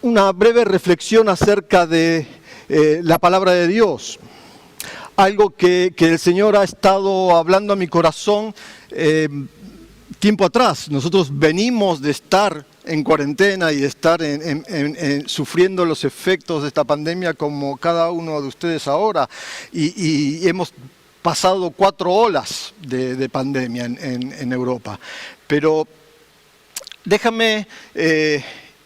una breve reflexión acerca de la palabra de Dios. Algo que el Señor ha estado hablando a mi corazón tiempo atrás. Nosotros venimos de estar en cuarentena y de estar sufriendo los efectos de esta pandemia como cada uno de ustedes ahora. Y hemos pasado 4 olas de pandemia en Europa. Pero déjame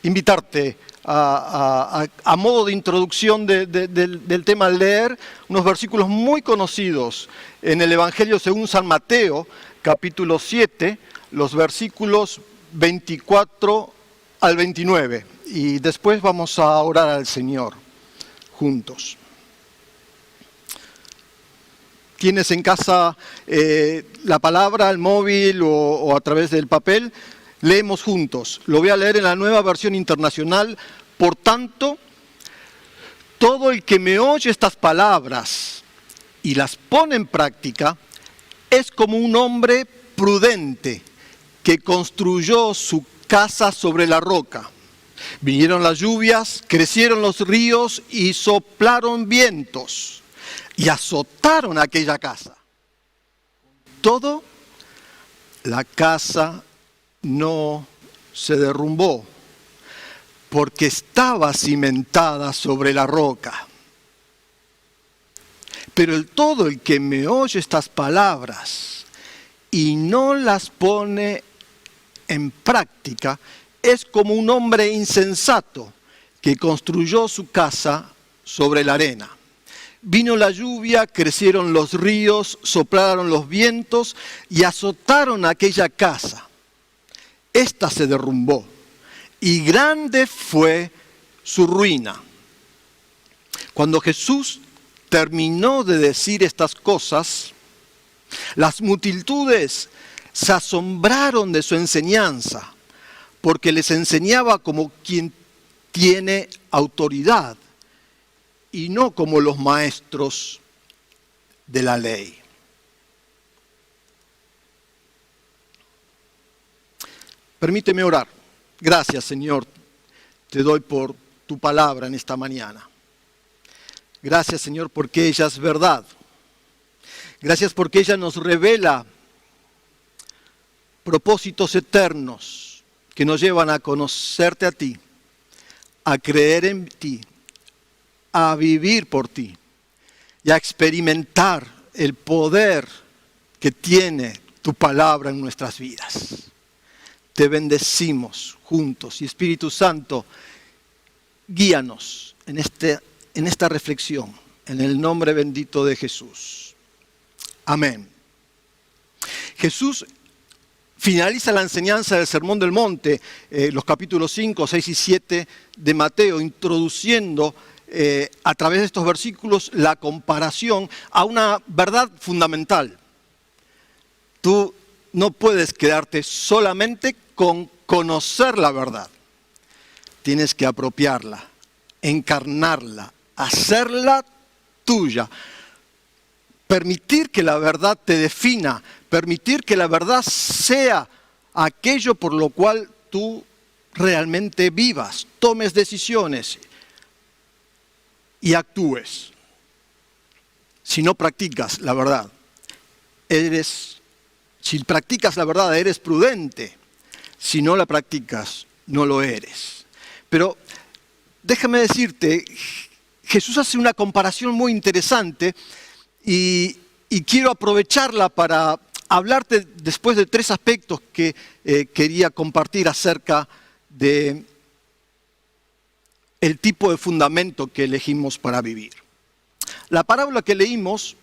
invitarte a modo de introducción del tema, leer unos versículos muy conocidos en el Evangelio según San Mateo, capítulo 7, los versículos 24 al 29. Y después vamos a orar al Señor juntos. ¿Tienes en casa la palabra, el móvil o a través del papel? Leemos juntos. Lo voy a leer en la Nueva Versión Internacional. Por tanto, todo el que me oye estas palabras y las pone en práctica es como un hombre prudente que construyó su casa sobre la roca. Vinieron las lluvias, crecieron los ríos y soplaron vientos y azotaron aquella casa. Todo, la casa no se derrumbó porque estaba cimentada sobre la roca. Pero todo el que me oye estas palabras y no las pone en práctica es como un hombre insensato que construyó su casa sobre la arena. Vino la lluvia, crecieron los ríos, soplaron los vientos y azotaron aquella casa. Esta se derrumbó y grande fue su ruina. Cuando Jesús terminó de decir estas cosas, las multitudes se asombraron de su enseñanza, porque les enseñaba como quien tiene autoridad y no como los maestros de la ley. Permíteme orar. Gracias, Señor, te doy por tu palabra en esta mañana. Gracias, Señor, porque ella es verdad. Gracias porque ella nos revela propósitos eternos que nos llevan a conocerte a ti, a creer en ti, a vivir por ti y a experimentar el poder que tiene tu palabra en nuestras vidas. Te bendecimos juntos y Espíritu Santo, guíanos en esta reflexión, en el nombre bendito de Jesús. Amén. Jesús finaliza la enseñanza del Sermón del Monte, los capítulos 5, 6 y 7 de Mateo, introduciendo a través de estos versículos la comparación a una verdad fundamental. Tú no puedes quedarte solamente con conocer la verdad. Tienes que apropiarla, encarnarla, hacerla tuya. Permitir que la verdad te defina, permitir que la verdad sea aquello por lo cual tú realmente vivas, tomes decisiones y actúes. Si no practicas la verdad, si practicas la verdad, eres prudente. Si no la practicas, no lo eres. Pero déjame decirte, Jesús hace una comparación muy interesante y quiero aprovecharla para hablarte después de 3 aspectos que quería compartir acerca de el tipo de fundamento que elegimos para vivir. La parábola que leímos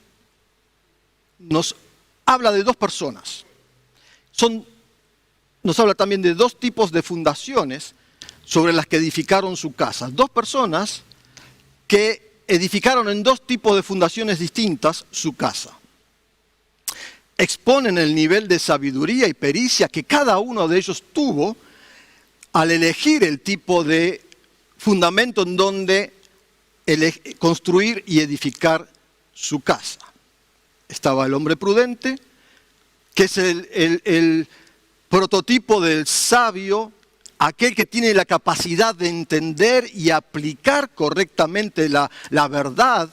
nos habla de 2 personas. Nos habla también de 2 tipos de fundaciones sobre las que edificaron su casa. 2 personas que edificaron en 2 tipos de fundaciones distintas su casa. Exponen el nivel de sabiduría y pericia que cada uno de ellos tuvo al elegir el tipo de fundamento en donde construir y edificar su casa. Estaba el hombre prudente, que es el prototipo del sabio aquel que tiene la capacidad de entender y aplicar correctamente la verdad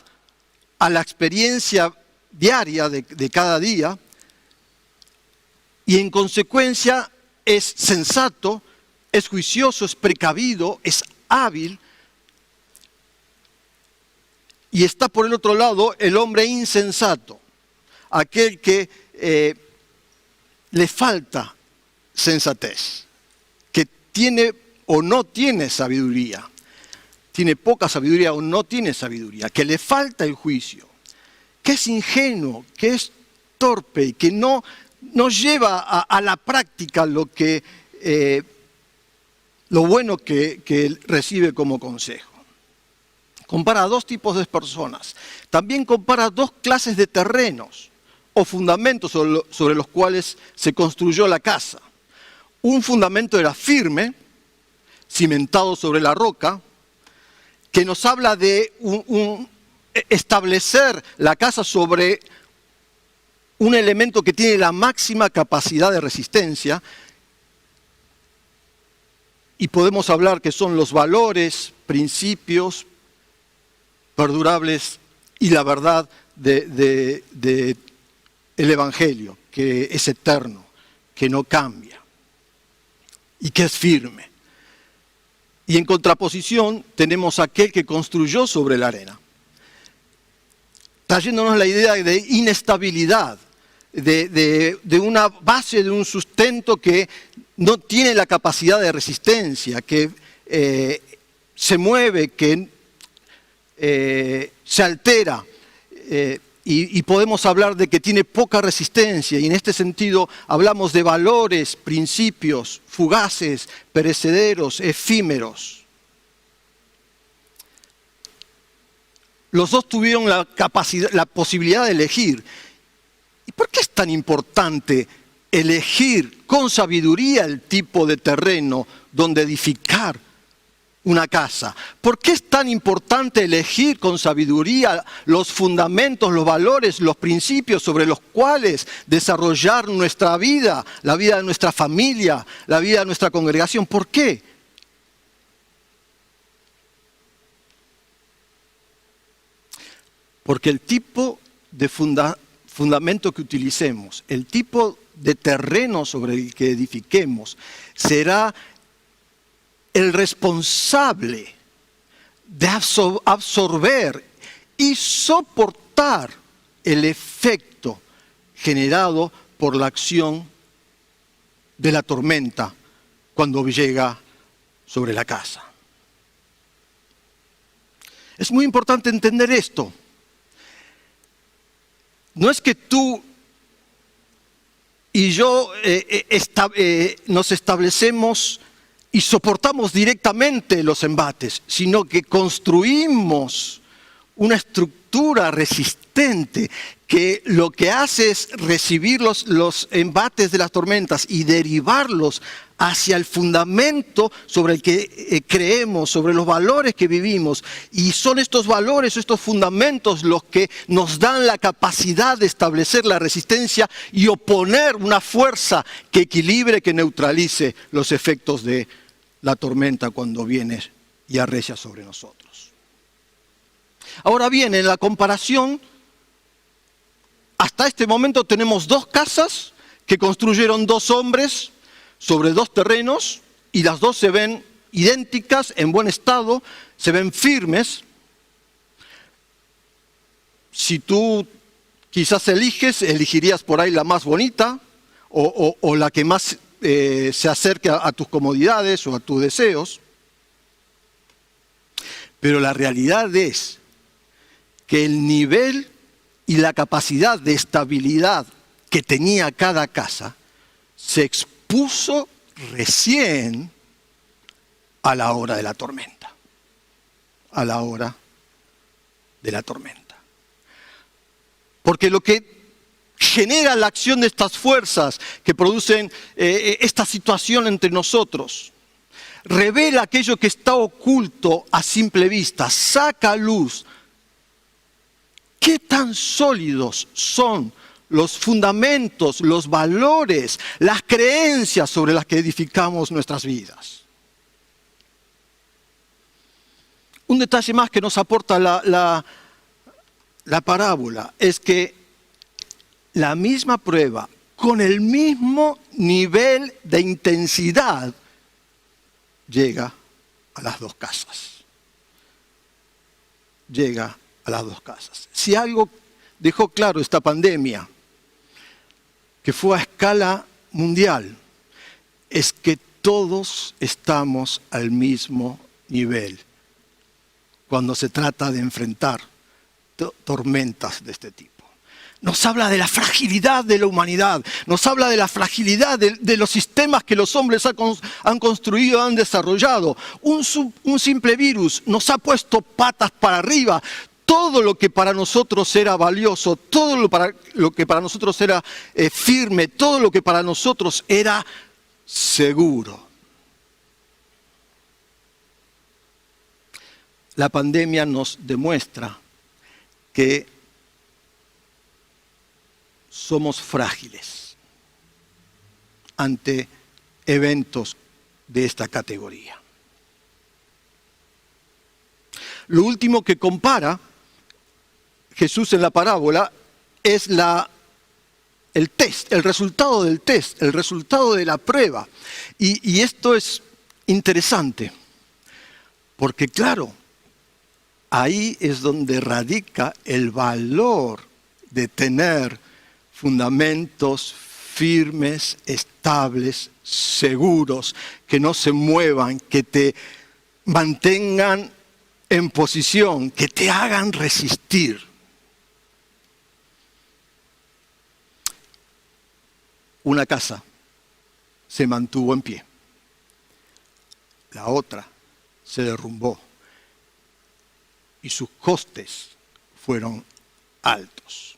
a la experiencia diaria de cada día, y en consecuencia es sensato, es juicioso, es precavido, es hábil. Y está por el otro lado el hombre insensato, aquel que le falta sensatez, que tiene o no tiene sabiduría, tiene poca sabiduría o no tiene sabiduría, que le falta el juicio, que es ingenuo, que es torpe y que no lleva a la práctica lo bueno que recibe como consejo. Compara a dos tipos de personas. También compara dos clases de terrenos o fundamentos sobre los cuales se construyó la casa. Un fundamento era firme, cimentado sobre la roca, que nos habla de establecer la casa sobre un elemento que tiene la máxima capacidad de resistencia, y podemos hablar que son los valores, principios perdurables y la verdad del Evangelio, que es eterno, que no cambia y que es firme. Y en contraposición tenemos aquel que construyó sobre la arena, trayéndonos la idea de inestabilidad, de una base, de un sustento que no tiene la capacidad de resistencia, que se mueve, que se altera, y podemos hablar de que tiene poca resistencia, y en este sentido hablamos de valores, principios fugaces, perecederos, efímeros. Los dos tuvieron la posibilidad de elegir. ¿Y por qué es tan importante elegir con sabiduría el tipo de terreno donde edificar una casa? ¿Por qué es tan importante elegir con sabiduría los fundamentos, los valores, los principios sobre los cuales desarrollar nuestra vida, la vida de nuestra familia, la vida de nuestra congregación? ¿Por qué? Porque el tipo de fundamento que utilicemos, el tipo de terreno sobre el que edifiquemos, será el responsable de absorber y soportar el efecto generado por la acción de la tormenta cuando llega sobre la casa. Es muy importante entender esto. No es que tú y yo nos establecemos y soportamos directamente los embates, sino que construimos una estructura resistente que lo que hace es recibir los embates de las tormentas y derivarlos hacia el fundamento sobre el que creemos, sobre los valores que vivimos. Y son estos valores, estos fundamentos los que nos dan la capacidad de establecer la resistencia y oponer una fuerza que equilibre, que neutralice los efectos de la tormenta cuando viene y arrecia sobre nosotros. Ahora bien, en la comparación, hasta este momento tenemos dos casas que construyeron dos hombres sobre dos terrenos, y las dos se ven idénticas, en buen estado, se ven firmes. Si tú quizás elegirías por ahí la más bonita o la que más se acerque a tus comodidades o a tus deseos. Pero la realidad es que el nivel y la capacidad de estabilidad que tenía cada casa se expuso recién a la hora de la tormenta. A la hora de la tormenta. Porque lo que genera la acción de estas fuerzas que producen esta situación entre nosotros, revela aquello que está oculto a simple vista, saca a luz qué tan sólidos son los fundamentos, los valores, las creencias sobre las que edificamos nuestras vidas. un detalle más que nos aporta la parábola es que la misma prueba, con el mismo nivel de intensidad, llega a las dos casas. Llega a las dos casas. Si algo dejó claro esta pandemia, que fue a escala mundial, es que todos estamos al mismo nivel cuando se trata de enfrentar tormentas de este tipo. Nos habla de la fragilidad de la humanidad, nos habla de la fragilidad de los sistemas que los hombres han construido, han desarrollado. Un simple virus nos ha puesto patas para arriba. Todo lo que para nosotros era valioso, todo lo que para nosotros era firme, todo lo que para nosotros era seguro. La pandemia nos demuestra que somos frágiles ante eventos de esta categoría. Lo último que compara Jesús en la parábola es el test, el resultado del test, el resultado de la prueba. Y esto es interesante, porque claro, ahí es donde radica el valor de tener fundamentos firmes, estables, seguros, que no se muevan, que te mantengan en posición, que te hagan resistir. Una casa se mantuvo en pie, la otra se derrumbó y sus costes fueron altos.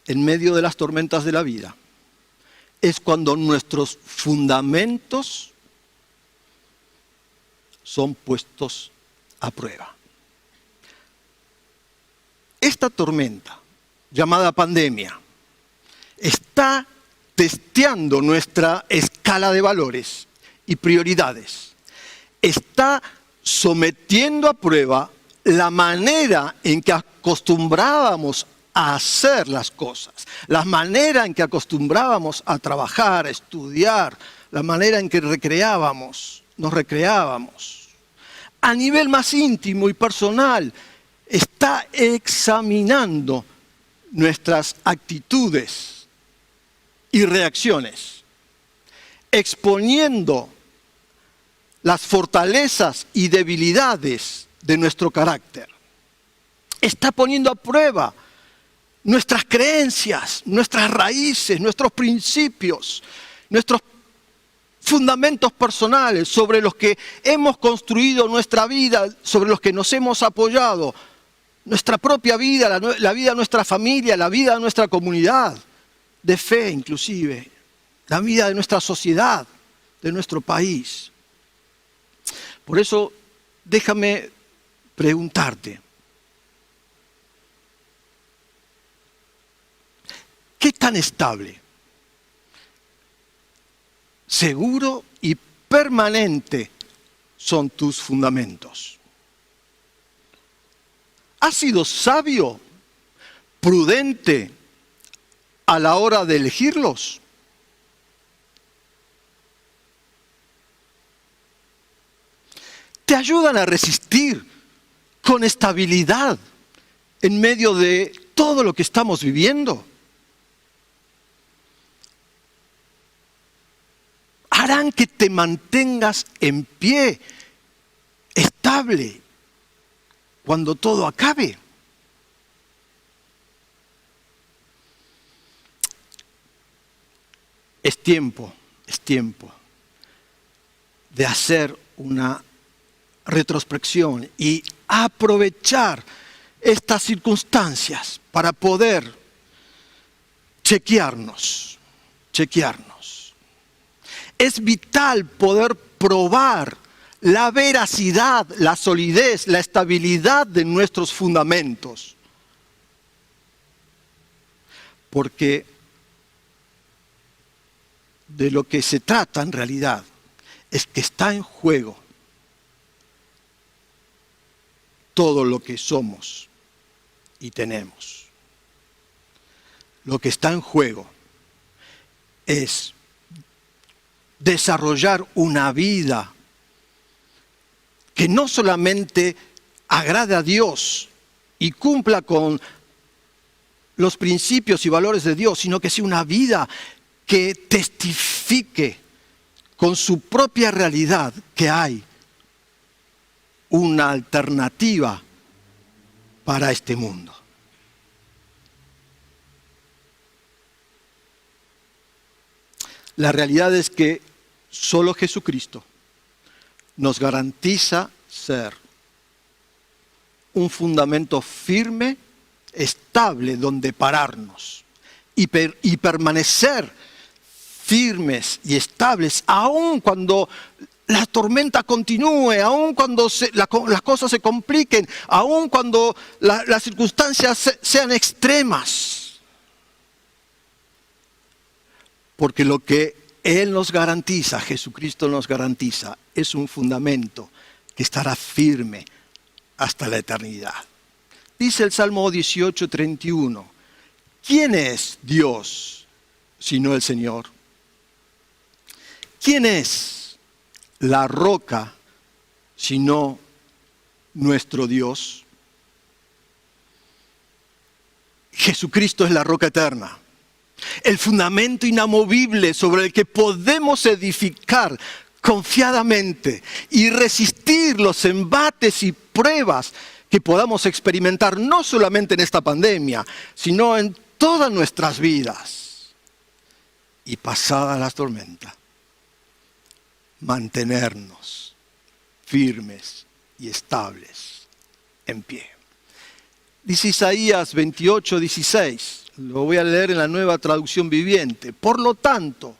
En medio de las tormentas de la vida es cuando nuestros fundamentos son puestos a prueba. Esta tormenta, llamada pandemia, está testeando nuestra escala de valores y prioridades. Está sometiendo a prueba la manera en que acostumbrábamos a hacer las cosas, la manera en que acostumbrábamos a trabajar, a estudiar, la manera en que nos recreábamos. A nivel más íntimo y personal, está examinando nuestras actitudes y reacciones, exponiendo las fortalezas y debilidades de nuestro carácter. Está poniendo a prueba nuestras creencias, nuestras raíces, nuestros principios, nuestros fundamentos personales sobre los que hemos construido nuestra vida, sobre los que nos hemos apoyado, nuestra propia vida, la vida de nuestra familia, la vida de nuestra comunidad, de fe inclusive, la vida de nuestra sociedad, de nuestro país. Por eso, déjame preguntarte, ¿qué tan estable, seguro y permanente son tus fundamentos? ¿Has sido sabio, prudente a la hora de elegirlos? ¿Te ayudan a resistir con estabilidad en medio de todo lo que estamos viviendo? ¿Harán que te mantengas en pie, estable, cuando todo acabe? Es tiempo de hacer una retrospección y aprovechar estas circunstancias para poder chequearnos. Es vital poder probar la veracidad, la solidez, la estabilidad de nuestros fundamentos. Porque de lo que se trata en realidad es que está en juego todo lo que somos y tenemos. Lo que está en juego es desarrollar una vida que no solamente agrade a Dios y cumpla con los principios y valores de Dios, sino que sea una vida que testifique con su propia realidad que hay una alternativa para este mundo. La realidad es que solo Jesucristo nos garantiza ser un fundamento firme, estable, donde pararnos y permanecer firmes y estables, aun cuando la tormenta continúe, aun cuando las cosas se compliquen, aun cuando las circunstancias sean extremas. Porque lo que Él nos garantiza, Jesucristo nos garantiza, es un fundamento que estará firme hasta la eternidad. Dice el Salmo 18:31, ¿quién es Dios sino el Señor? ¿Quién es la roca sino nuestro Dios? Jesucristo es la roca eterna, el fundamento inamovible sobre el que podemos edificar confiadamente y resistir los embates y pruebas que podamos experimentar no solamente en esta pandemia, sino en todas nuestras vidas. Y pasadas las tormentas, mantenernos firmes y estables en pie. Dice Isaías 28:16. Lo voy a leer en la Nueva Traducción Viviente. Por lo tanto,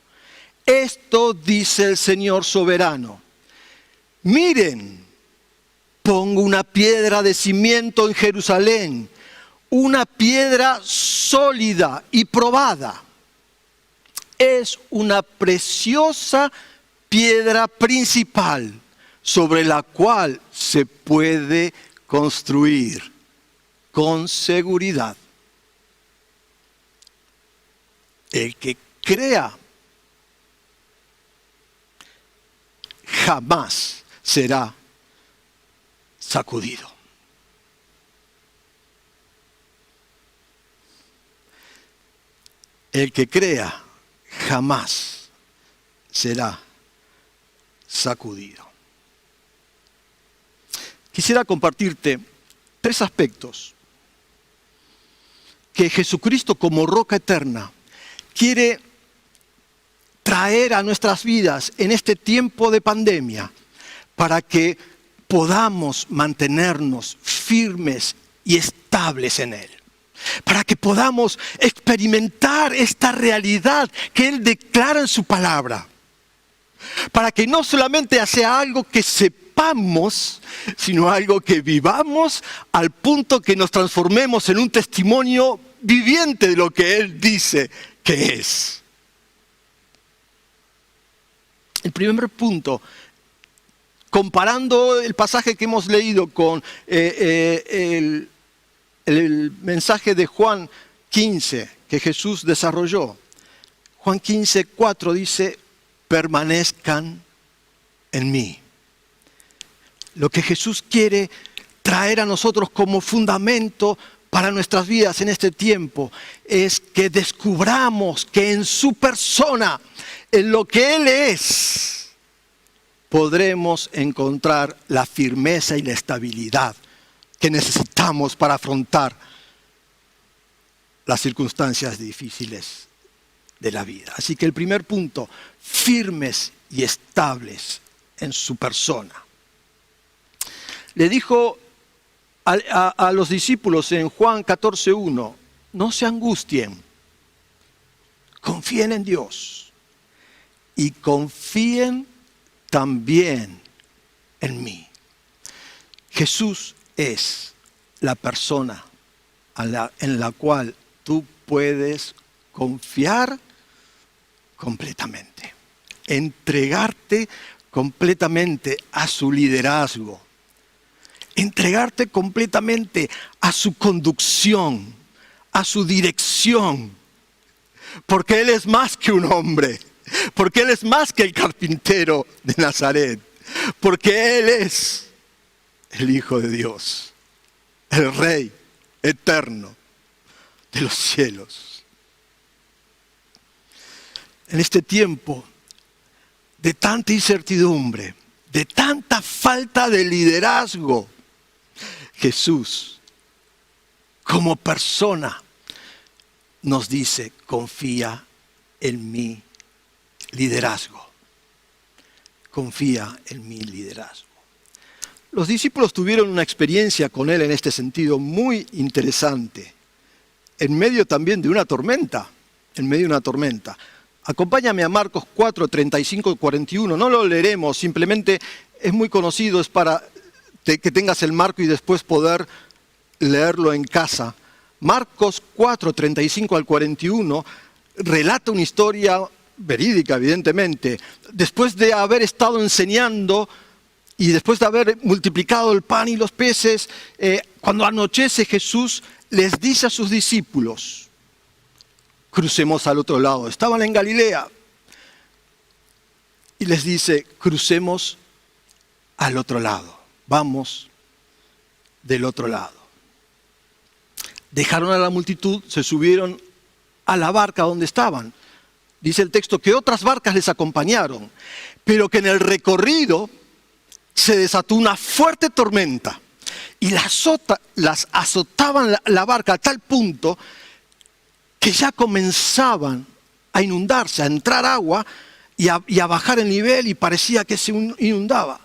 esto dice el Señor soberano. Miren, pongo una piedra de cimiento en Jerusalén, una piedra sólida y probada. Es una preciosa piedra principal sobre la cual se puede construir con seguridad. El que crea jamás será sacudido. El que crea jamás será sacudido. Quisiera compartirte 3 aspectos que Jesucristo como roca eterna quiere traer a nuestras vidas en este tiempo de pandemia para que podamos mantenernos firmes y estables en Él. Para que podamos experimentar esta realidad que Él declara en su palabra. Para que no solamente sea algo que sepamos, sino algo que vivamos al punto que nos transformemos en un testimonio viviente de lo que Él dice que es. El primer punto, comparando el pasaje que hemos leído con el mensaje de Juan 15 que Jesús desarrolló. Juan 15:4 dice, permanezcan en mí. Lo que Jesús quiere traer a nosotros como fundamento para nuestras vidas en este tiempo es que descubramos que en su persona, en lo que Él es, podremos encontrar la firmeza y la estabilidad que necesitamos para afrontar las circunstancias difíciles de la vida. Así que el primer punto, firmes y estables en su persona. Le dijo a los discípulos en Juan 14:1, no se angustien, confíen en Dios y confíen también en mí. Jesús es la persona en la cual tú puedes confiar completamente, entregarte completamente a su liderazgo. entregarte completamente a su conducción, a su dirección, porque Él es más que un hombre, porque Él es más que el carpintero de Nazaret, porque Él es el Hijo de Dios, el Rey eterno de los cielos. En este tiempo de tanta incertidumbre, de tanta falta de liderazgo, Jesús, como persona, nos dice: confía en mi liderazgo. Confía en mi liderazgo. Los discípulos tuvieron una experiencia con Él en este sentido muy interesante, en medio también de una tormenta, Acompáñame a Marcos 4, 35 y 41. No lo leeremos, simplemente es muy conocido, es para que tengas el marco y después poder leerlo en casa. Marcos 4, 35 al 41 relata una historia verídica, evidentemente. Después de haber estado enseñando y después de haber multiplicado el pan y los peces, cuando anochece, Jesús les dice a sus discípulos: crucemos al otro lado. Estaban en Galilea. Y les dice: crucemos al otro lado. Vamos del otro lado. Dejaron a la multitud, se subieron a la barca donde estaban. Dice el texto que otras barcas les acompañaron, pero que en el recorrido se desató una fuerte tormenta y las azotaban la barca a tal punto que ya comenzaban a inundarse, a entrar agua y a bajar el nivel, y parecía que se inundaba.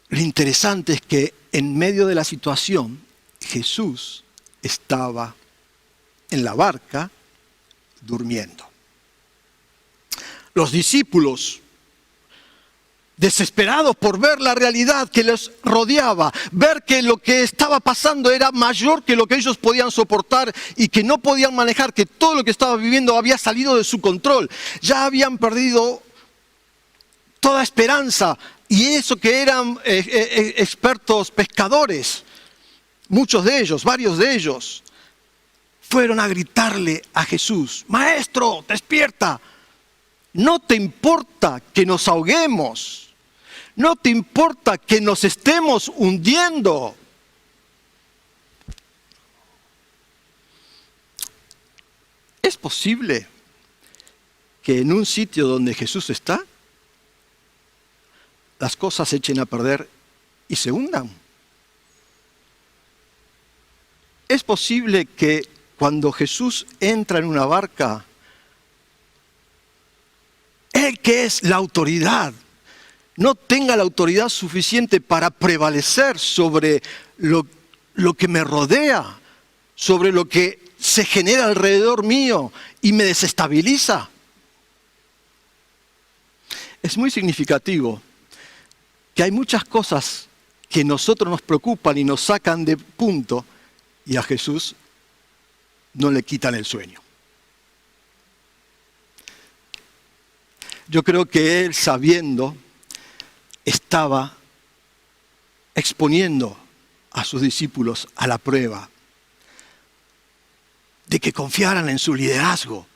Lo interesante es que en medio de la situación, Jesús estaba en la barca durmiendo. Los discípulos, desesperados por ver la realidad que les rodeaba, ver que lo que estaba pasando era mayor que lo que ellos podían soportar y que no podían manejar, que todo lo que estaba viviendo había salido de su control. Ya habían perdido toda esperanza, y eso que eran expertos pescadores, muchos de ellos, varios de ellos, fueron a gritarle a Jesús: Maestro, despierta. ¿No te importa que nos ahoguemos? ¿No te importa que nos estemos hundiendo? ¿Es posible que en un sitio donde Jesús está, las cosas se echen a perder y se hundan? ¿Es posible que cuando Jesús entra en una barca, Él, que es la autoridad, no tenga la autoridad suficiente para prevalecer sobre lo que me rodea, sobre lo que se genera alrededor mío y me desestabiliza? Es muy significativo que hay muchas cosas que a nosotros nos preocupan y nos sacan de punto, y a Jesús no le quitan el sueño. Yo creo que Él, sabiendo, estaba exponiendo a sus discípulos a la prueba de que confiaran en su liderazgo.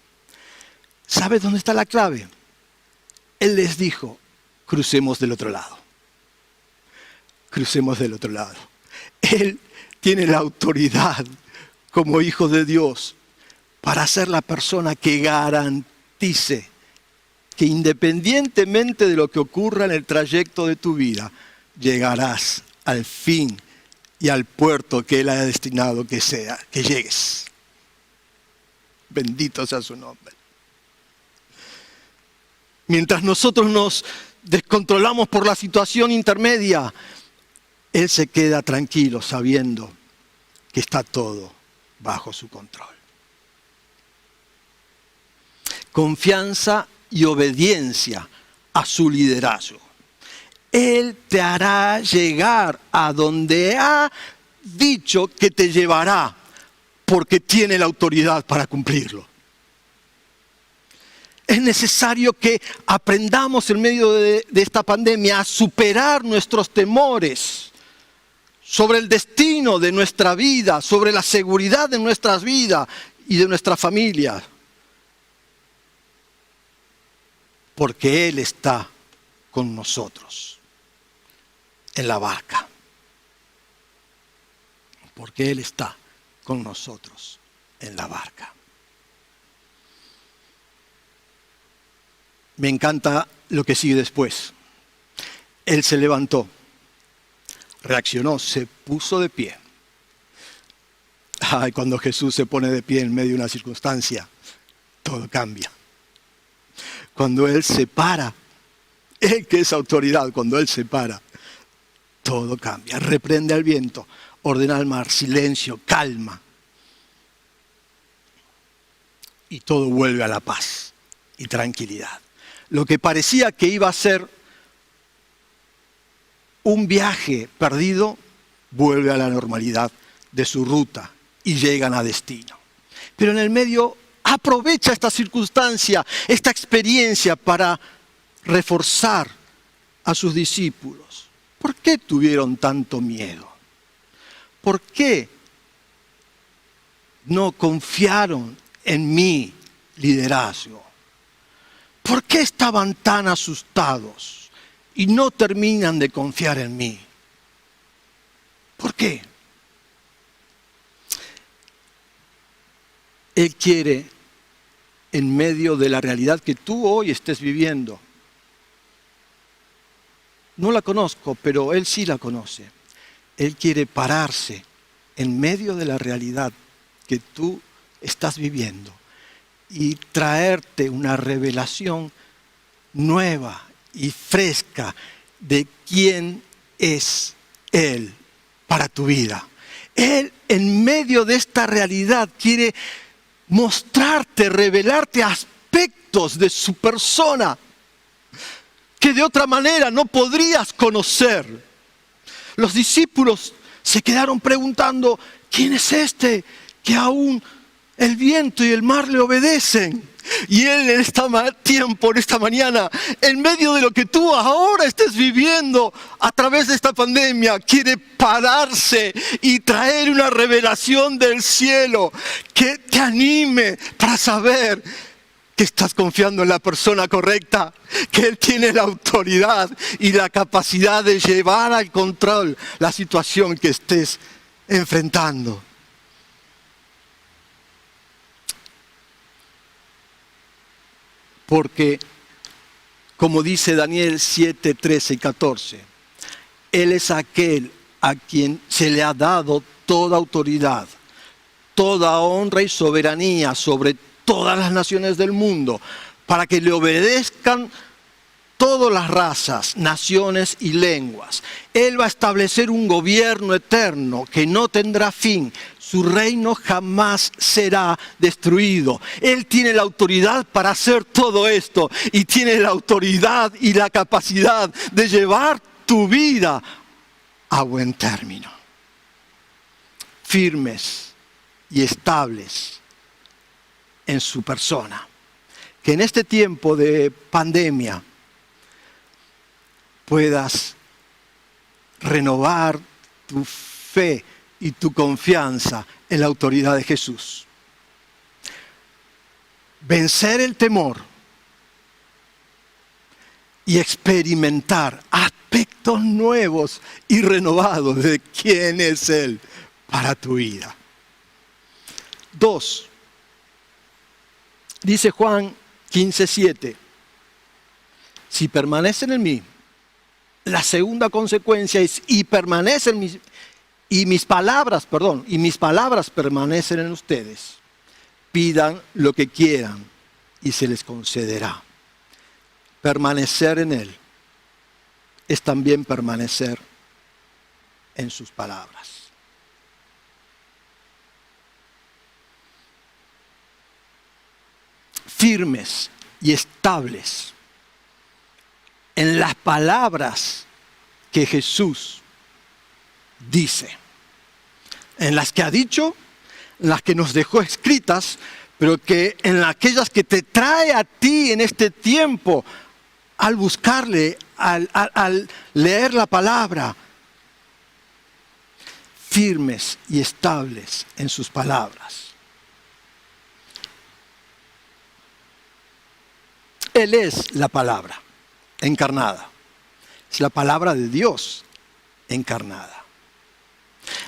¿Sabes dónde está la clave? Él les dijo: crucemos del otro lado. Crucemos del otro lado. Él tiene la autoridad como hijo de Dios para ser la persona que garantice que independientemente de lo que ocurra en el trayecto de tu vida, llegarás al fin y al puerto que Él ha destinado que llegues. Bendito sea su nombre. Mientras nosotros nos descontrolamos por la situación intermedia, Él se queda tranquilo sabiendo que está todo bajo su control. Confianza y obediencia a su liderazgo. Él te hará llegar a donde ha dicho que te llevará, porque tiene la autoridad para cumplirlo. Es necesario que aprendamos en medio de esta pandemia a superar nuestros temores sobre el destino de nuestra vida, sobre la seguridad de nuestras vidas y de nuestra familia. Porque Él está con nosotros en la barca. Porque Él está con nosotros en la barca. Me encanta lo que sigue después. Él se levantó, reaccionó, se puso de pie. Ay, cuando Jesús se pone de pie en medio de una circunstancia, todo cambia. Cuando Él se para, Él que es autoridad, cuando Él se para, todo cambia. Reprende al viento, ordena al mar, silencio, calma. Y todo vuelve a la paz y tranquilidad. Lo que parecía que iba a ser un viaje perdido, vuelve a la normalidad de su ruta y llegan a destino. Pero en el medio aprovecha esta circunstancia, esta experiencia para reforzar a sus discípulos. ¿Por qué tuvieron tanto miedo? ¿Por qué no confiaron en mi liderazgo? ¿Por qué estaban tan asustados y no terminan de confiar en mí? ¿Por qué? Él quiere, en medio de la realidad que tú hoy estés viviendo, no la conozco, pero Él sí la conoce. Él quiere pararse en medio de la realidad que tú estás viviendo y traerte una revelación nueva y fresca de quién es Él para tu vida. Él, en medio de esta realidad, quiere mostrarte, revelarte aspectos de su persona que de otra manera no podrías conocer. Los discípulos se quedaron preguntando, ¿quién es este que aún el viento y el mar le obedecen? Y Él en este tiempo, en esta mañana, en medio de lo que tú ahora estés viviendo a través de esta pandemia, quiere pararse y traer una revelación del cielo que te anime para saber que estás confiando en la persona correcta, que Él tiene la autoridad y la capacidad de llevar al control la situación que estés enfrentando. Porque, como dice Daniel 7, 13 y 14, Él es aquel a quien se le ha dado toda autoridad, toda honra y soberanía sobre todas las naciones del mundo, para que le obedezcan todas las razas, naciones y lenguas. Él va a establecer un gobierno eterno que no tendrá fin. Su reino jamás será destruido. Él tiene la autoridad para hacer todo esto y tiene la autoridad y la capacidad de llevar tu vida a buen término. Firmes y estables en su persona. Que en este tiempo de pandemia puedas renovar tu fe y tu confianza en la autoridad de Jesús. Vencer el temor y experimentar aspectos nuevos y renovados de quién es Él para tu vida. 2. Dice Juan 15:7, si permanecen en mí, la segunda consecuencia es y mis palabras permanecen en ustedes, pidan lo que quieran y se les concederá. Permanecer en Él es también permanecer en sus palabras. Firmes y estables en las palabras que Jesús dice, en las que ha dicho, en las que nos dejó escritas, pero que en aquellas que te trae a ti en este tiempo, al buscarle, al leer la palabra. firmes y estables en sus palabras. Él es la palabra encarnada. Es la palabra de Dios encarnada.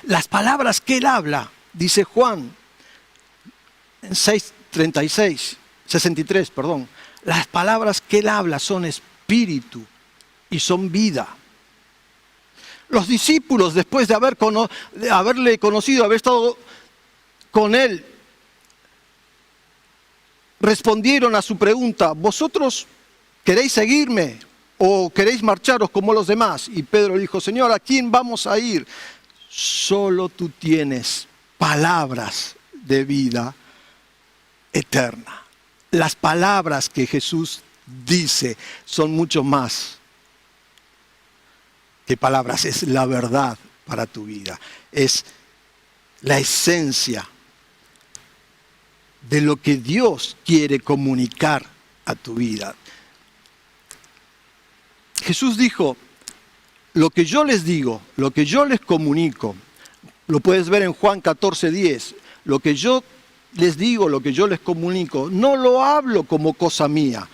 Las palabras que Él habla, dice Juan en 63, las palabras que Él habla son espíritu y son vida. Los discípulos, después de haberle conocido, haber estado con Él, respondieron a su pregunta: ¿vosotros queréis seguirme o queréis marcharos como los demás? Y Pedro dijo: Señor, ¿a quién vamos a ir? Solo tú tienes palabras de vida eterna. Las palabras que Jesús dice son mucho más que palabras, es la verdad para tu vida, es la esencia de lo que Dios quiere comunicar a tu vida. Jesús dijo: lo que yo les digo, lo que yo les comunico, lo puedes ver en Juan 14:10, lo que yo les digo, lo que yo les comunico, no lo hablo como cosa mía,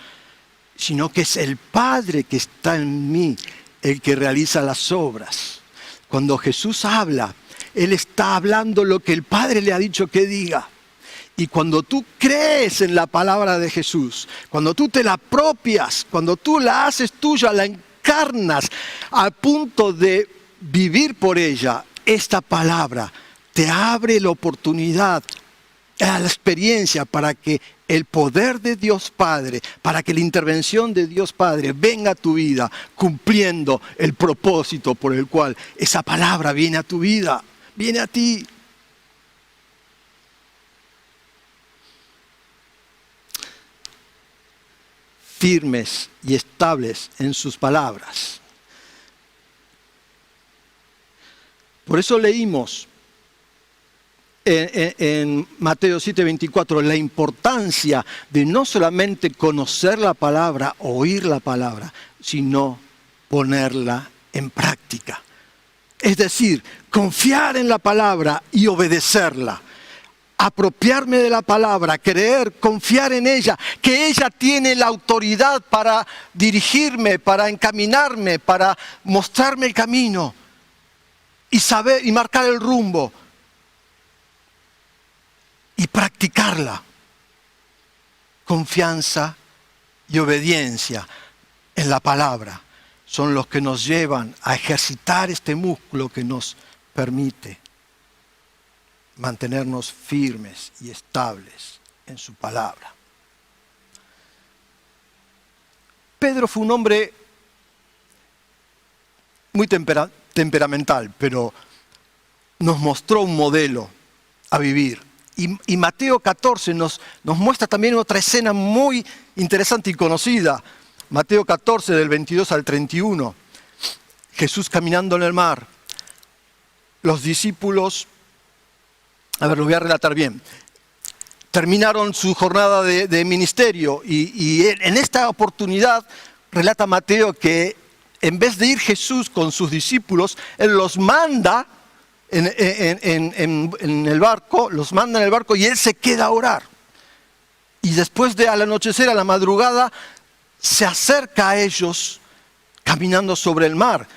sino que es el Padre que está en mí el que realiza las obras. Cuando Jesús habla, Él está hablando lo que el Padre le ha dicho que diga. Y cuando tú crees en la palabra de Jesús, cuando tú te la apropias, cuando tú la haces tuya, la encarnas al punto de vivir por ella, esta palabra te abre la oportunidad a la experiencia para que el poder de Dios Padre, para que la intervención de Dios Padre venga a tu vida, cumpliendo el propósito por el cual esa palabra viene a tu vida, viene a ti. Firmes y estables en sus palabras. Por eso leímos en Mateo 7:24 la importancia de no solamente conocer la palabra, oír la palabra, sino ponerla en práctica. Es decir, confiar en la palabra y obedecerla. Apropiarme de la palabra, creer, confiar en ella, que ella tiene la autoridad para dirigirme, para encaminarme, para mostrarme el camino y saber y marcar el rumbo y practicarla. Confianza y obediencia en la palabra son los que nos llevan a ejercitar este músculo que nos permite mantenernos firmes y estables en su palabra. Pedro fue un hombre muy temperamental, pero nos mostró un modelo a vivir. Y Mateo 14 nos muestra también otra escena muy interesante y conocida. Mateo 14, del 22 al 31. Jesús caminando en el mar. Los discípulos, lo voy a relatar bien. Terminaron su jornada de ministerio y en esta oportunidad relata Mateo que en vez de ir Jesús con sus discípulos, Él los manda en el barco, y Él se queda a orar. Y después de al anochecer, a la madrugada, se acerca a ellos caminando sobre el mar.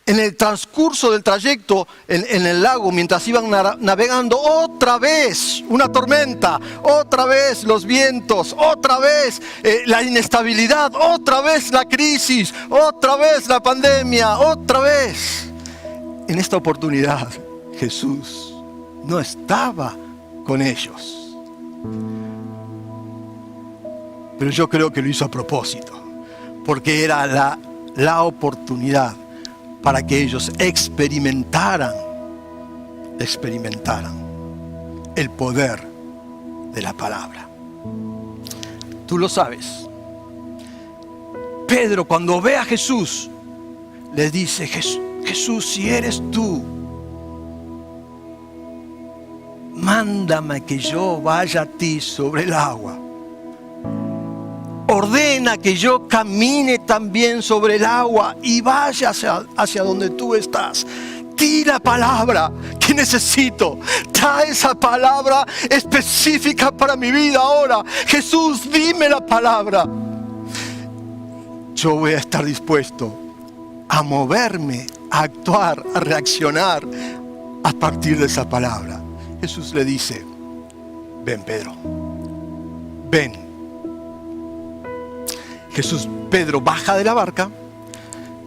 En el transcurso del trayecto en el lago, mientras iban navegando, otra vez una tormenta, otra vez los vientos, otra vez la inestabilidad, otra vez la crisis, otra vez la pandemia, otra vez. En esta oportunidad, Jesús no estaba con ellos. Pero yo creo que lo hizo a propósito, porque era la oportunidad para que ellos experimentaran el poder de la palabra. Tú lo sabes. Pedro, cuando ve a Jesús, le dice: Jesús, si eres tú, mándame que yo vaya a ti sobre el agua. Ordena que yo camine también sobre el agua y vaya hacia donde tú estás. di la palabra que necesito. Trae esa palabra específica para mi vida ahora. Jesús, dime la palabra. Yo voy a estar dispuesto a moverme, a actuar, a reaccionar a partir de esa palabra. Jesús le dice: ven, Pedro, ven. Pedro baja de la barca,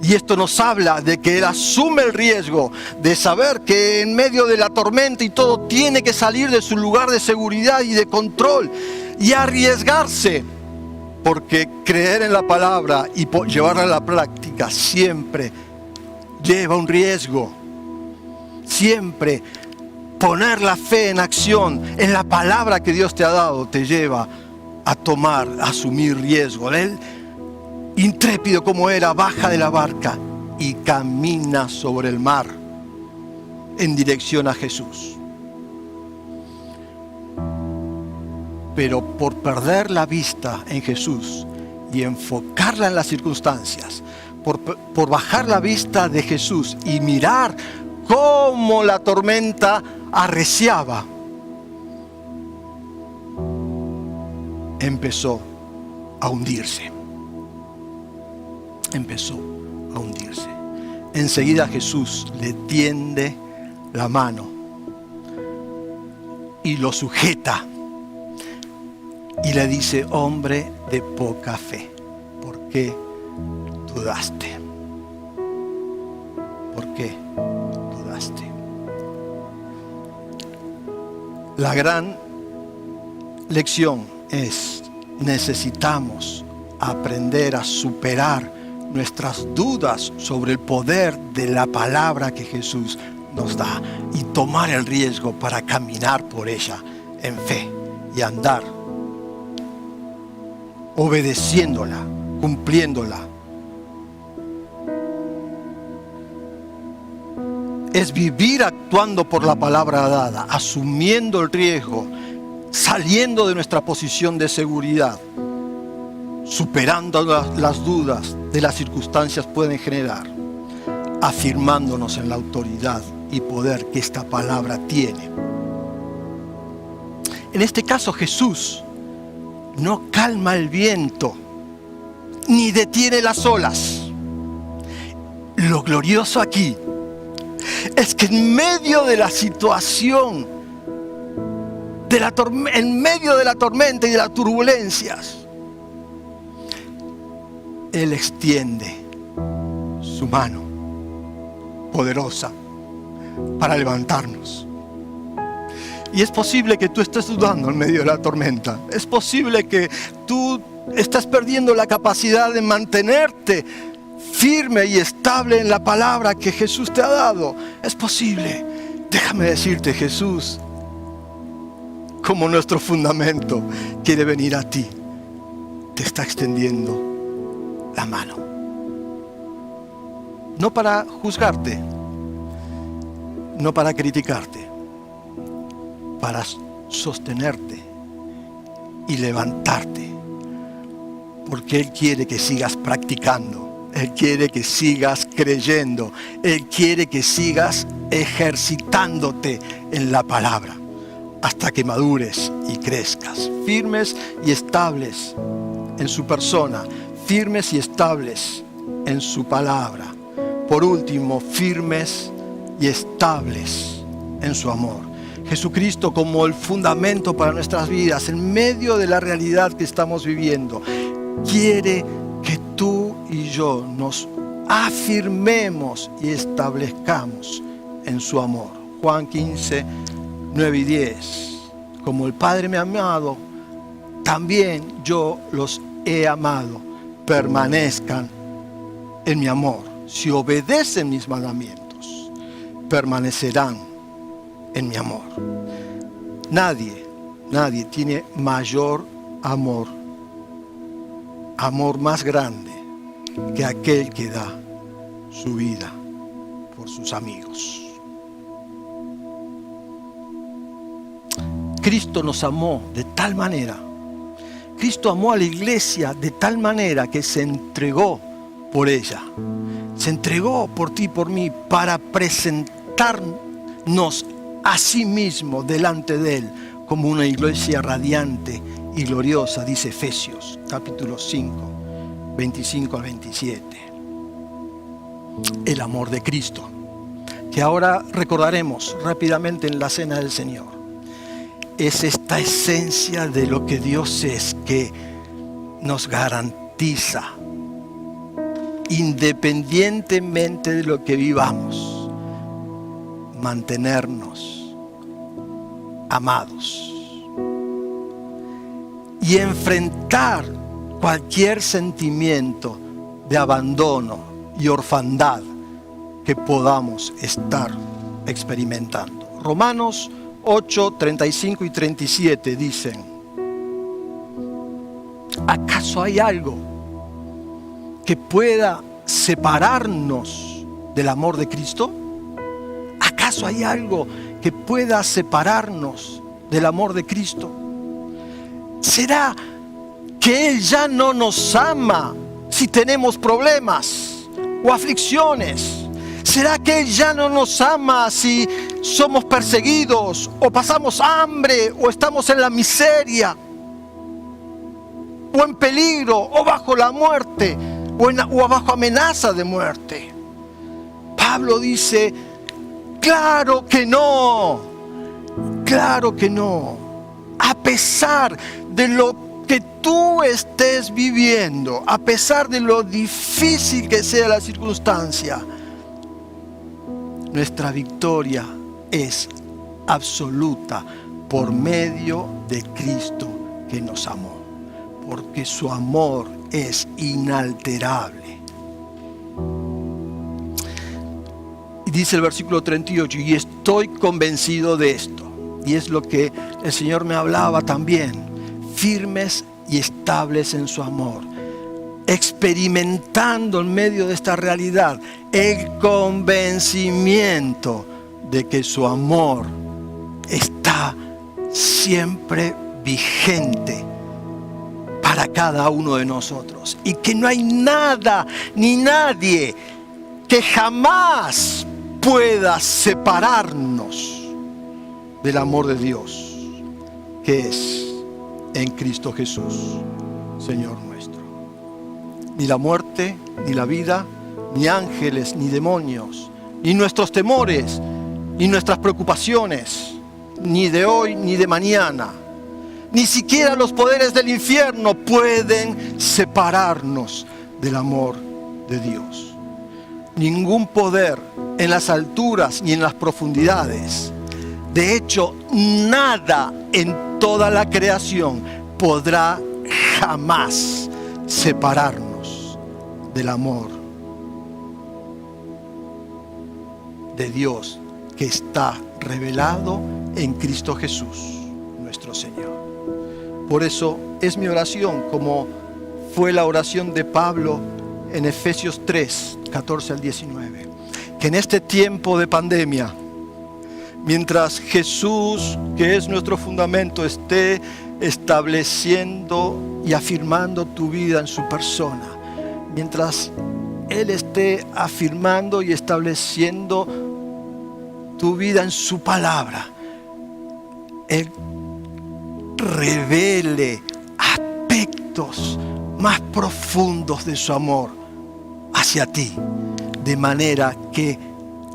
y esto nos habla de que él asume el riesgo de saber que en medio de la tormenta y todo tiene que salir de su lugar de seguridad y de control y arriesgarse, porque creer en la palabra y llevarla a la práctica siempre lleva un riesgo. Siempre poner la fe en acción, en la palabra que Dios te ha dado, te lleva a asumir riesgo. Él, intrépido como era, baja de la barca y camina sobre el mar en dirección a Jesús. Pero por perder la vista en Jesús y enfocarla en las circunstancias, por bajar la vista de Jesús y mirar cómo la tormenta arreciaba, empezó a hundirse. Enseguida Jesús le tiende la mano y lo sujeta y le dice: hombre de poca fe, ¿por qué dudaste? ¿Por qué dudaste? La gran lección es: necesitamos aprender a superar nuestras dudas sobre el poder de la palabra que Jesús nos da y tomar el riesgo para caminar por ella en fe y andar obedeciéndola, cumpliéndola. Es vivir actuando por la palabra dada, asumiendo el riesgo, saliendo de nuestra posición de seguridad, superando las dudas de las circunstancias pueden generar, afirmándonos en la autoridad y poder que esta palabra tiene. En este caso, Jesús no calma el viento ni detiene las olas. Lo glorioso aquí es que en medio de la situación, en medio de la tormenta y de las turbulencias, Él extiende su mano poderosa para levantarnos. Y es posible que tú estés dudando en medio de la tormenta. Es posible que tú estés perdiendo la capacidad de mantenerte firme y estable en la palabra que Jesús te ha dado. Es posible. Déjame decirte, Jesús, como nuestro fundamento, quiere venir a ti. Te está extendiendo la mano. No para juzgarte, no para criticarte, para sostenerte y levantarte, porque Él quiere que sigas practicando, Él quiere que sigas creyendo, Él quiere que sigas ejercitándote en la palabra hasta que madures y crezcas, firmes y estables en su persona, firmes y estables en su palabra. Por último, firmes y estables en su amor. Jesucristo como el fundamento para nuestras vidas, en medio de la realidad que estamos viviendo, quiere que tú y yo nos afirmemos y establezcamos en su amor. Juan 15, 9 y 10. Como el Padre me ha amado, también yo los he amado. Permanezcan en mi amor. Si obedecen mis mandamientos, permanecerán en mi amor. Nadie tiene mayor amor más grande que aquel que da su vida por sus amigos. Cristo nos amó de tal manera, Cristo amó a la iglesia de tal manera que se entregó por ella. Se entregó por ti y por mí para presentar presentarnos a sí mismo delante de Él como una iglesia radiante y gloriosa, dice Efesios capítulo 5, 25 al 27. El amor de Cristo, que ahora recordaremos rápidamente en la Cena del Señor, es esta esencia de lo que Dios es, que nos garantiza, independientemente de lo que vivamos, mantenernos amados y enfrentar cualquier sentimiento de abandono y orfandad que podamos estar experimentando. Romanos 8, 35 y 37 dicen: ¿acaso hay algo que pueda separarnos del amor de Cristo? ¿Acaso hay algo que pueda separarnos del amor de Cristo? ¿Será que Él ya no nos ama si tenemos problemas o aflicciones? ¿Será que Él ya no nos ama si somos perseguidos o pasamos hambre o estamos en la miseria o en peligro o bajo la muerte o bajo amenaza de muerte? Pablo dice: claro que no, claro que no. A pesar de lo que tú estés viviendo, a pesar de lo difícil que sea la circunstancia, nuestra victoria es absoluta por medio de Cristo que nos amó, porque su amor es inalterable. Y dice el versículo 38: y estoy convencido de esto. Y es lo que el Señor me hablaba también: firmes y estables en su amor, experimentando en medio de esta realidad el convencimiento de que su amor está siempre vigente para cada uno de nosotros, y que no hay nada ni nadie que jamás pueda separarnos del amor de Dios, que es en Cristo Jesús, Señor nuestro. Ni la muerte, ni la vida, ni ángeles, ni demonios, ni nuestros temores, ni nuestras preocupaciones, ni de hoy, ni de mañana, ni siquiera los poderes del infierno pueden separarnos del amor de Dios. Ningún poder en las alturas ni en las profundidades. De hecho, nada en toda la creación podrá jamás separarnos del amor de Dios que está revelado en Cristo Jesús, nuestro Señor. Por eso es mi oración, como fue la oración de Pablo en Efesios 3, 14 al 19, que en este tiempo de pandemia, mientras Jesús, que es nuestro fundamento, esté estableciendo y afirmando tu vida en su persona, mientras Él esté afirmando y estableciendo tu vida en su palabra, Él revele aspectos más profundos de su amor hacia ti, de manera que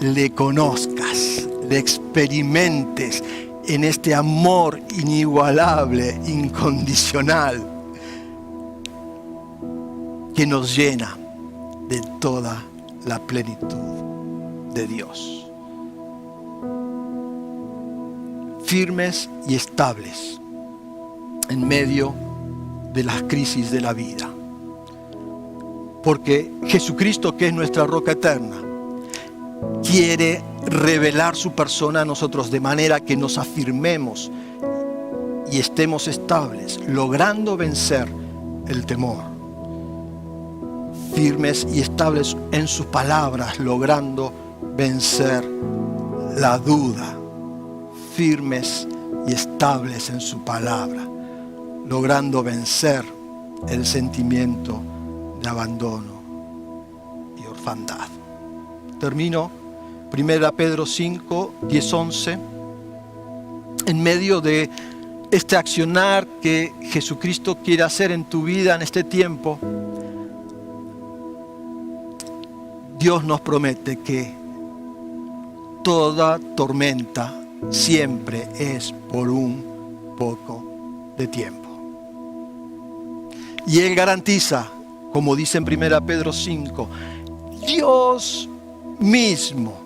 le conozcas, le experimentes en este amor inigualable, incondicional, que nos llena de toda la plenitud de Dios. Firmes y estables en medio de las crisis de la vida. Porque Jesucristo, que es nuestra roca eterna, quiere revelar su persona a nosotros de manera que nos afirmemos y estemos estables, logrando vencer el temor. Firmes y estables en sus palabras, logrando vencer la duda. Firmes y estables en su palabra, logrando vencer el sentimiento de abandono y orfandad. Termino Primera Pedro 5, 10, 11, en medio de este accionar que Jesucristo quiere hacer en tu vida en este tiempo, Dios nos promete que toda tormenta siempre es por un poco de tiempo. Y Él garantiza, como dice en 1 Pedro 5, Dios mismo,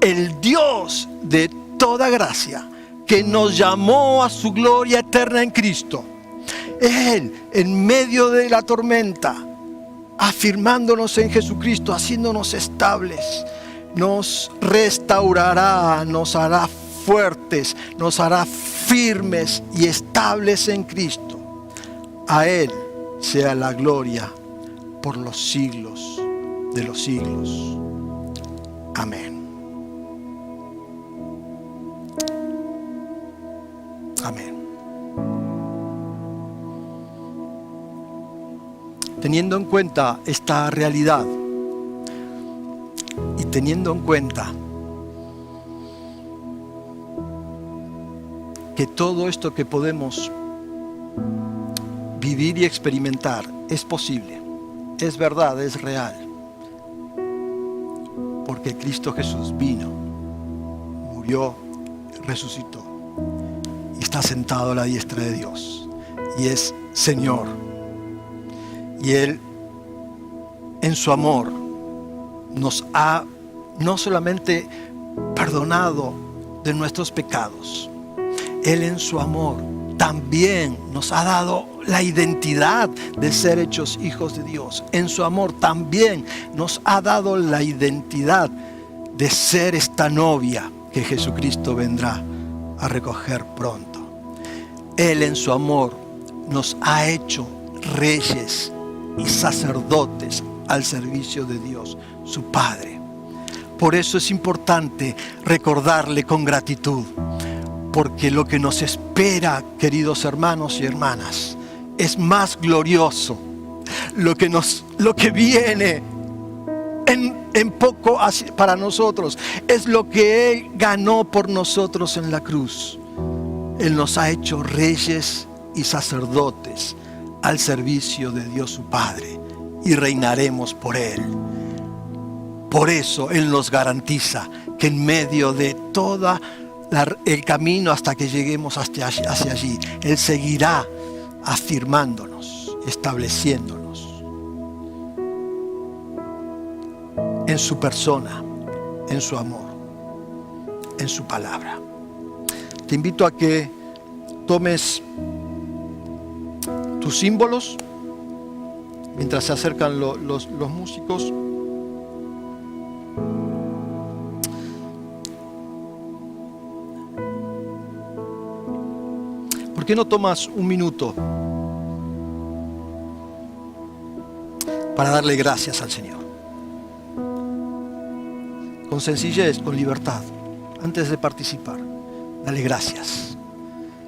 el Dios de toda gracia, que nos llamó a su gloria eterna en Cristo. Él, en medio de la tormenta, afirmándonos en Jesucristo, haciéndonos estables, nos restaurará, nos hará fuertes, nos hará firmes y estables en Cristo. A Él sea la gloria por los siglos de los siglos. Amén. Amén. Teniendo en cuenta esta realidad y teniendo en cuenta que todo esto que podemos vivir y experimentar es posible, es verdad, es real, porque Cristo Jesús vino, murió, resucitó y está sentado a la diestra de Dios y es Señor. Y Él, en su amor, nos ha no solamente perdonado de nuestros pecados, Él en su amor también nos ha dado la identidad de ser hechos hijos de Dios. En su amor también nos ha dado la identidad de ser esta novia que Jesucristo vendrá a recoger pronto. Él en su amor nos ha hecho reyes y sacerdotes al servicio de Dios, su Padre. Por eso es importante recordarle con gratitud, porque lo que nos espera, queridos hermanos y hermanas, es más glorioso. Lo que viene en poco para nosotros es lo que Él ganó por nosotros en la cruz. Él nos ha hecho reyes y sacerdotes al servicio de Dios su Padre, y reinaremos por Él. Por eso Él nos garantiza que en medio de todo el camino hasta que lleguemos hacia allí, Él seguirá afirmándonos, estableciéndonos en su persona, en su amor, en su palabra. Te invito a que tomes tus símbolos mientras se acercan los músicos. ¿Por qué no tomas un minuto para darle gracias al Señor? Con sencillez, con libertad, antes de participar, dale gracias.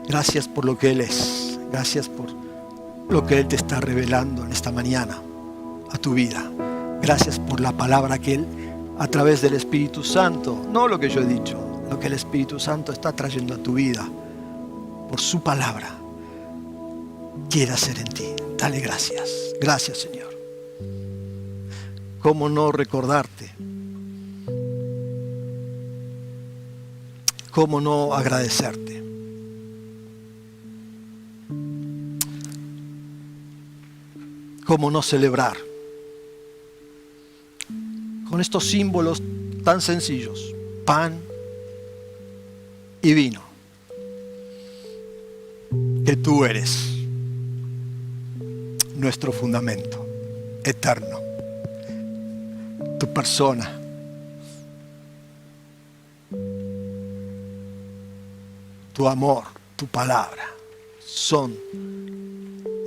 Gracias por lo que Él es. Gracias por lo que Él te está revelando en esta mañana a tu vida. Gracias por la palabra que Él, a través del Espíritu Santo, no lo que yo he dicho, lo que el Espíritu Santo está trayendo a tu vida, por su palabra, quiere hacer en ti. Dale gracias. Gracias, Señor. ¿Cómo no recordarte? ¿Cómo no agradecerte? ¿Cómo no celebrar? Con estos símbolos tan sencillos, pan y vino, que tú eres nuestro fundamento eterno, tu persona, tu amor, tu palabra, son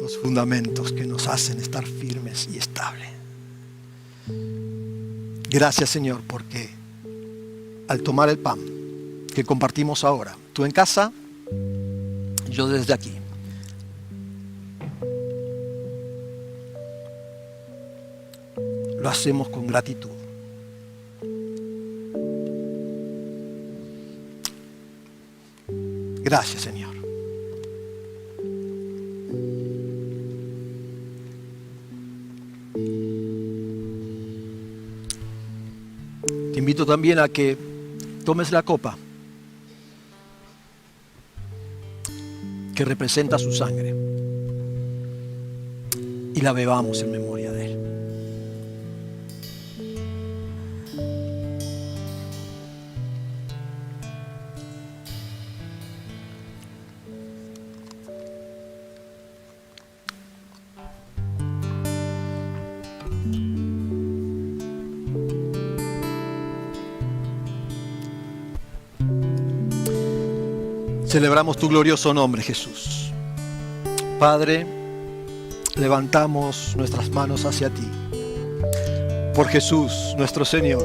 los fundamentos que nos hacen estar firmes y estables. Gracias, Señor, porque al tomar el pan que compartimos ahora, tú en casa, yo desde aquí, lo hacemos con gratitud. Gracias, Señor. Te invito también a que tomes la copa que representa su sangre y la bebamos en memoria de Él. Celebramos tu glorioso nombre, Jesús. Padre, levantamos nuestras manos hacia ti. Por Jesús, nuestro Señor.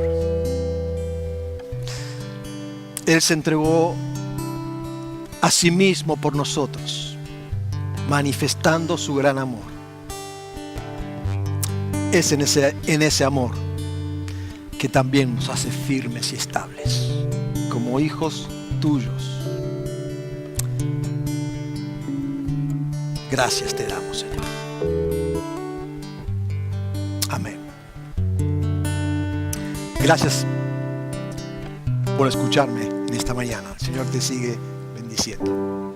Él se entregó a sí mismo por nosotros, manifestando su gran amor. Es en ese amor que también nos hace firmes y estables, como hijos tuyos. Gracias te damos, Señor. Amén. Gracias por escucharme en esta mañana. El Señor te sigue bendiciendo.